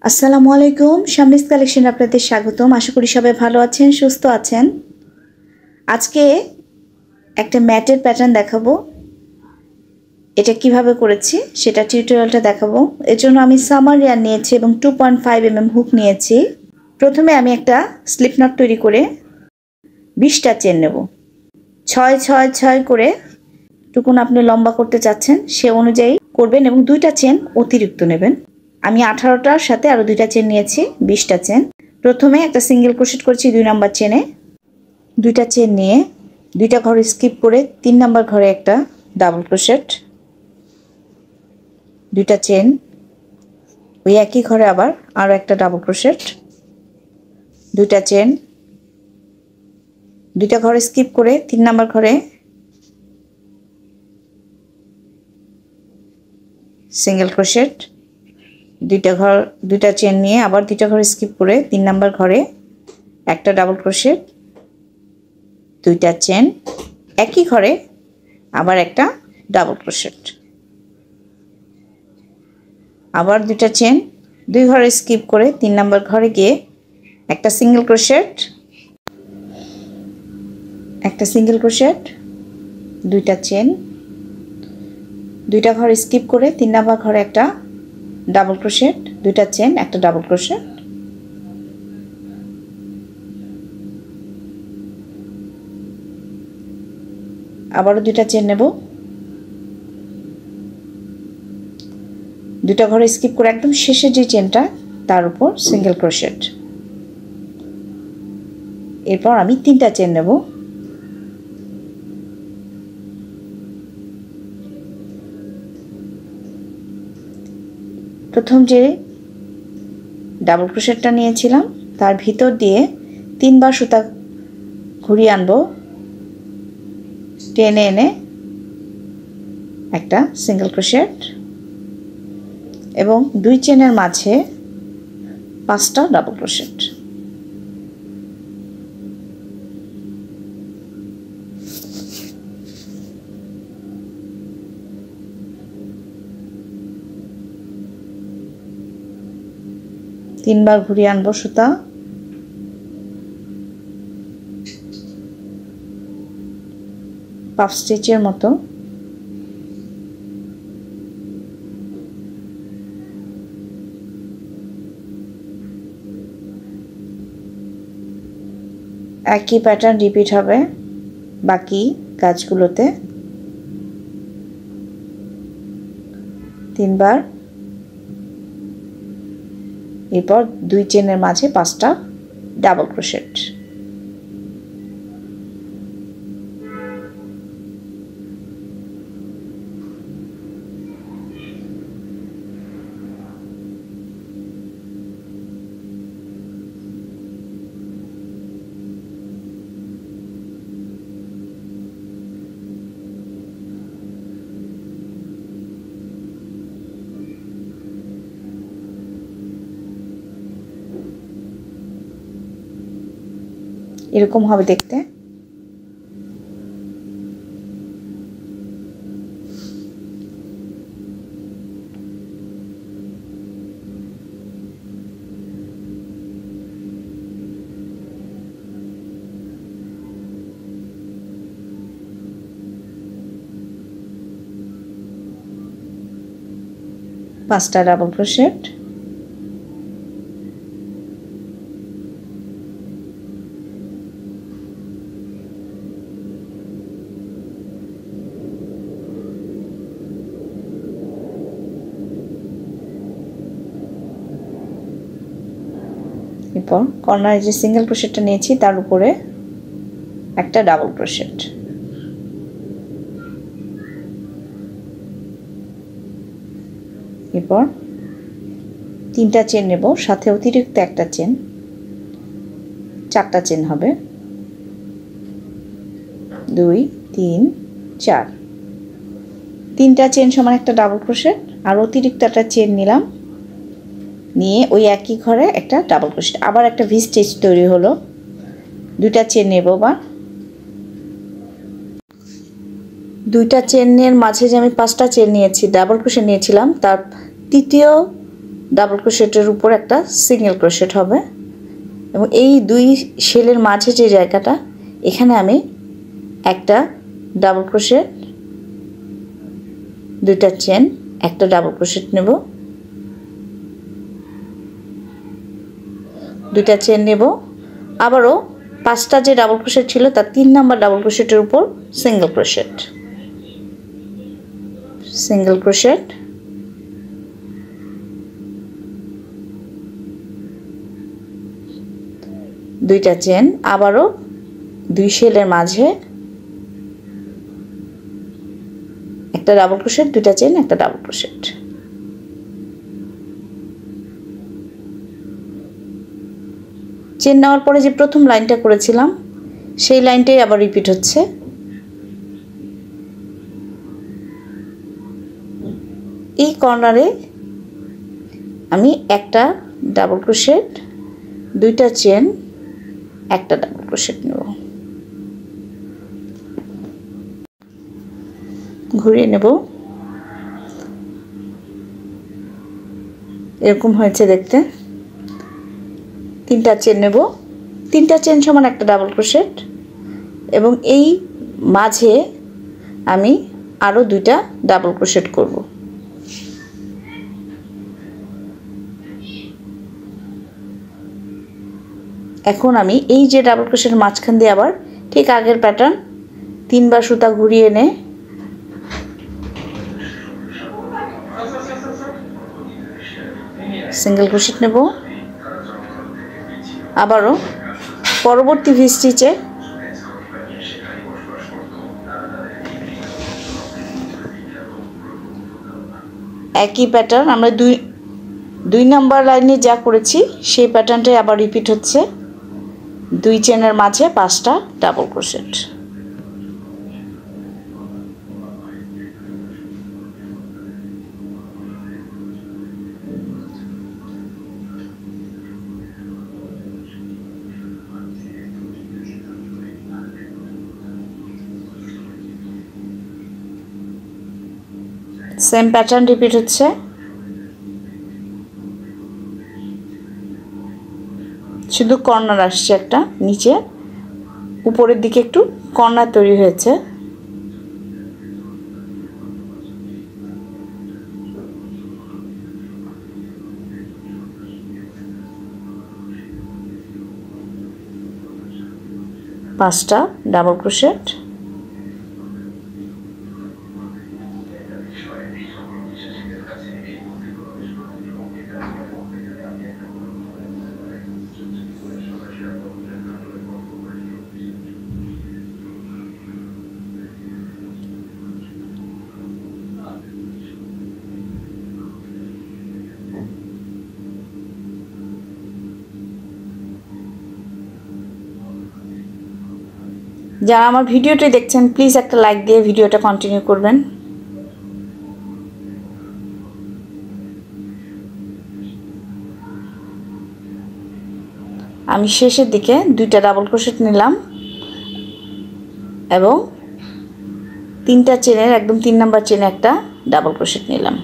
আসসালামু আলাইকুম, শামনিস কালেকশন আপনাদের স্বাগতম। আশা করি সবাই ভালো আছেন, সুস্থ আছেন। আজকে একটা ম্যাটের প্যাটার্ন দেখাবো। এটা কিভাবে করেছি সেটা টিউটোরিয়ালটা দেখাবো। এর জন্য আমি সামার রেয়ার নিয়েছি এবং 2.5 mm হুক নিয়েছি। প্রথমে আমি একটা স্লিপ নট তৈরি করে 20টা চেন নেব। 6 করে টুকুন আপনি লম্বা করতে চাচ্ছেন সে অনুযায়ী করবেন এবং 2টা চেন অতিরিক্ত নেবেন। আমি 18টার সাথে আরও 2টা চেন নিয়েছি, 20টা চেন। প্রথমে একটা সিঙ্গেল ক্রোশেট করছি 2 নাম্বার চেনে। 2টা চেন নিয়ে 2টা ঘর স্কিপ করে 3 নাম্বার ঘরে একটা ডাবল ক্রোশেট, 2টা চেন, ওই একই ঘরে আবার আরও একটা ডাবল ক্রোশেট, 2টা চেন, 2টা ঘর স্কিপ করে 3 নাম্বার ঘরে সিঙ্গেল ক্রোশেট, 2টা চেন নিয়ে আবার 2টা ঘর স্কিপ করে 3 নাম্বার ঘরে একটা ডাবল ক্রোশেট, 2টা চেন, একই ঘরে আবার একটা ডাবল ক্রোশেট, আবার 2টা চেন, 2 ঘরে স্কিপ করে 3 নাম্বার ঘরে গিয়ে একটা সিঙ্গেল ক্রোশেট, 2টা চেন, 2টা ঘর স্কিপ করে 3 নাম্বার ঘরে একটা ডাবল ক্রোশেট, 2টা চেন, একটা ডাবল ক্রোশেট, আবারও 2টা চেন নেব, 2টা ঘরে স্কিপ করে একদম শেষে যে চেনটা তার উপর সিঙ্গেল ক্রোশেট। এরপর আমি 3টা চেন নেব, প্রথম যে ডাবল ক্রোশেটটা নিয়েছিলাম তার ভিতর দিয়ে 3বার সুতা ঘুরিয়ে আনবো, টেনে এনে একটা সিঙ্গেল ক্রোশেট এবং 2 চেনের মাঝে 5টা ডাবল ক্রোশেট। তিনবার ঘুরিয়ে আনবো সুতা, পাফ স্টিচের মতো। একই প্যাটার্ন রিপিট হবে বাকি কাজগুলোতে। 3বার, এরপর 2 চেনের মাঝে 5টা ডাবল ক্রোশেট। এরকম হবে দেখতে। পাঁচটা ডাবল ক্রোশেট, এরপর কর্নারে যে সিঙ্গেল ক্রোশেটটা নিয়েছি তার উপরে একটা ডাবল ক্রোশেট, এরপর 3টা চেন নেব, সাথে অতিরিক্ত একটা চেন, 4টা চেন হবে। 2 3 4, 3টা চেন সমান একটা ডাবল ক্রোশেট আর অতিরিক্ত একটা চেন নিলাম, নিয়ে ওই একই ঘরে একটা ডাবল ক্রোশেট, আবার একটা ভি স্টিচ তৈরি হলো। 2টা চেন নেব, বা 2টা চেনের মাঝে যে আমি 5টা চেন নিয়েছি, ডাবল ক্রোশেট নিয়েছিলাম, তার তৃতীয় ডাবল ক্রোশেটের উপর একটা সিঙ্গেল ক্রোশেট হবে এবং এই দুই শেলের মাঝে যে জায়গাটা এখানে আমি একটা ডাবল ক্রোশেট, দুইটা চেন, একটা ডাবল ক্রোশেট নেব, দুইটা চেন নেব, আবারও পাঁচটা যে ডাবল ক্রোশেট ছিল তার 3 নাম্বার ডাবল ক্রোশেটের উপর সিঙ্গেল ক্রোশেট, সিঙ্গেল ক্রোশেট, দুইটা চেন, আবারও দুই শেলের মাঝে একটা ডাবল ক্রোশেট, দুইটা চেন, একটা ডাবল ক্রোশেট। চেন নেওয়ার পরে যে প্রথম লাইনটা করেছিলাম সেই লাইনটাই আবার রিপিট হচ্ছে। এই কর্নারে আমি একটা ডাবল ক্রোশেট, দুইটা চেন, একটা ডাবল ক্রোশেট নেব, ঘুরিয়ে নেব। এরকম হয়েছে দেখতে। তিনটা চেন নেব, তিনটা চেন সমান একটা ডাবল ক্রোশেট এবং এই মাঝে আমি আরও দুইটা ডাবল ক্রোশেট করব। এখন আমি এই যে ডাবল ক্রোশেটের মাঝখান দিয়ে আবার ঠিক আগের প্যাটার্ন 3 বার সুতা ঘুরিয়ে এনে সিঙ্গেল ক্রোশেট নেব, আবারও পরবর্তী ভি স্টিচে একই প্যাটার্ন আমরা দুই নাম্বার লাইনে যা করেছি সেই প্যাটার্নটাই আবার রিপিট হচ্ছে। দুই চেনের মাঝে 5টা double crochet. Same pattern repeat হচ্ছে। শুধু কর্নার আসছে একটা, নিচে উপরের দিকে একটু কর্নার তৈরি হয়েছে। পাঁচটা ডাবল ক্রোশেট, যারা আমার ভিডিওটি দেখছেন প্লিজ একটা লাইক দিয়ে ভিডিওটা কন্টিনিউ করবেন। আমি শেষের দিকে দুইটা ডাবল ক্রোশেট নিলাম এবং তিনটা চেনের একদম 3 নাম্বার চেনে একটা ডাবল ক্রোশেট নিলাম।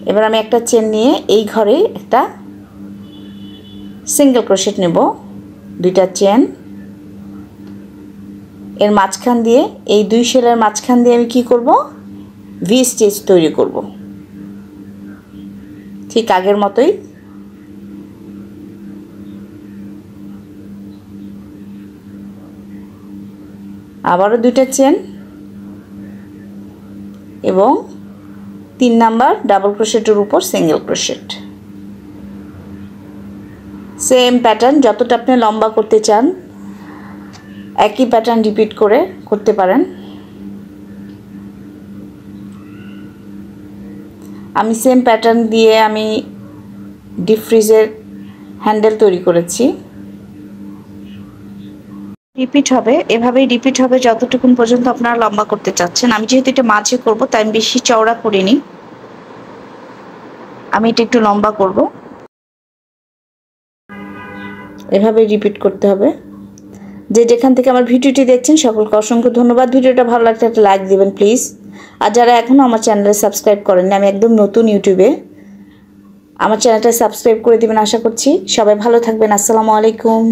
এবার আমি একটা চেন নিয়ে এই ঘরে একটা সিঙ্গেল ক্রোশেট নেব, দুইটা চেন, এর মাঝখান দিয়ে এই দুই শেলের মাঝখান দিয়ে আমি কি করব, ভি স্টিচ তৈরি করব ঠিক আগের মতোই। আবারও দুইটা চেন এবং 3 নাম্বার ডাবল ক্রোশেটের উপর সিঙ্গেল ক্রোশেট। সেম প্যাটার্ন, যতটা আপনি লম্বা করতে চান একই প্যাটার্ন রিপিট করে করতে পারেন। আমি সেম প্যাটার্ন দিয়ে আমি ডিপ ফ্রিজের হ্যান্ডেল তৈরি করেছি। রিপিট হবে, এভাবেই রিপিট হবে যতটুকুন পর্যন্ত আপনারা লম্বা করতে চাচ্ছেন। আমি যেহেতু এটা মাঝে করব তাই আমি বেশি চওড়া করিনি, আমি এটা একটু লম্বা করব। এভাবেই রিপিট করতে হবে। যে যেখান থেকে আমার ভিডিওটি দেখছেন সকলকে অসংখ্য ধন্যবাদ। ভিডিওটা ভালো লাগলে একটা লাইক দিবেন প্লিজ। আর যারা এখনও আমার চ্যানেলে সাবস্ক্রাইব করেননি, আমি একদম নতুন ইউটিউবে, আমার চ্যানেলটা সাবস্ক্রাইব করে দিবেন আশা করছি। সবাই ভালো থাকবেন। আসসালামু আলাইকুম।